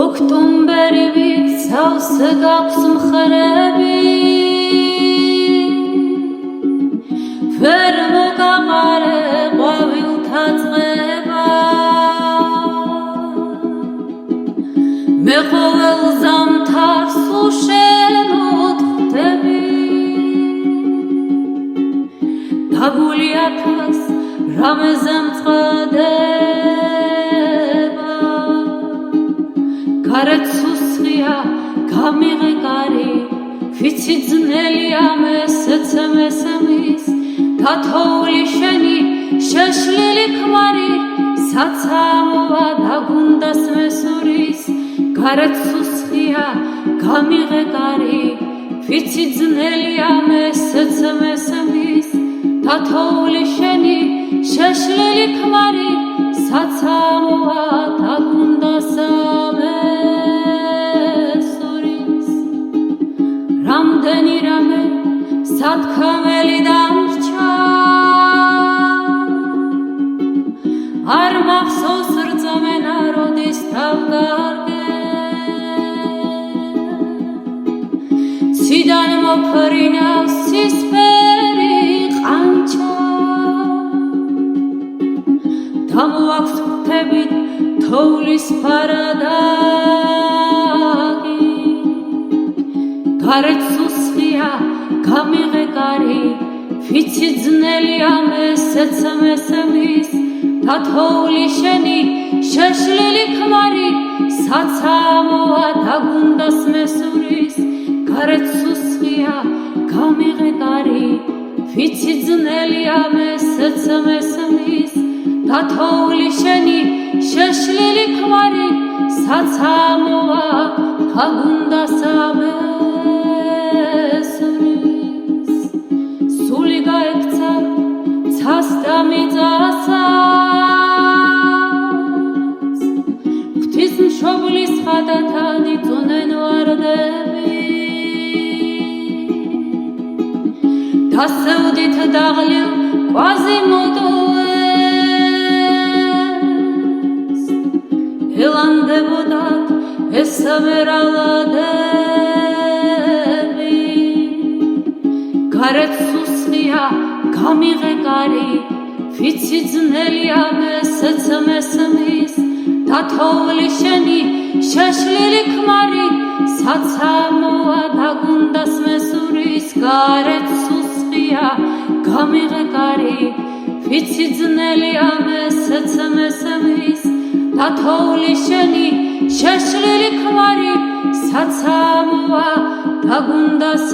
ოქტომბერი ვიცავს გაქვს მხრები ვერ მოგაყარე ყვავილთა წყება მე ყოველ ზამთარს უშენოდ ხვდები დაგულიათას რამეზე მწყდება გარეთ სუსხია გამიღე კარი ვიცი ძნელია მესმის დათოული შენი შეშლილი ქმარი საცამოა დაგუნდას მესურის გარეთ სუსხია გამიღე კარი ვიცი ძნელია მესმის დათოული შენი შეშლილი ქმარი საცამოა დაგუნდას მესურის რამდენი რამე სათქმელი დამრჩა არ მახსოვს რძმენა როდის დავგარგე ციდან მოფრინავს ცისფერი ყანჩა დამოაქვს ხვდებით თოვლის ფარადაგი გარეთ სუსხია გამიღე კარი ვიცი ძნელია მესმის დათოული შენი შეშლილი ქმარი საცამოა დაგუნდას მესურის გარეთ სუსხია გამიღე კარი ვიცი ძნელია მესმის დათოული შენი შეშლილი ქმარი საცამოა დაგუნდას მესურის სული გაექცა ცას და მიწასაც ღვთისმშობლის ხადათად იწონენ ვარდები დასევდით დაღლილ კვაზიმოდოეს ელანდებოდათ ესმერალდები გარეთ სუსხია გამიღე კარი ვიცი ძნელია მესმის დათოული შენი შეშლილი ქმარი საცამოა დაგუნდას მესურის გარეთ სუსხია გამიღე კარი ვიცი ძნელია მესმის დათოული შენი შეშლილი ქმარი საცამოა დაგუნდას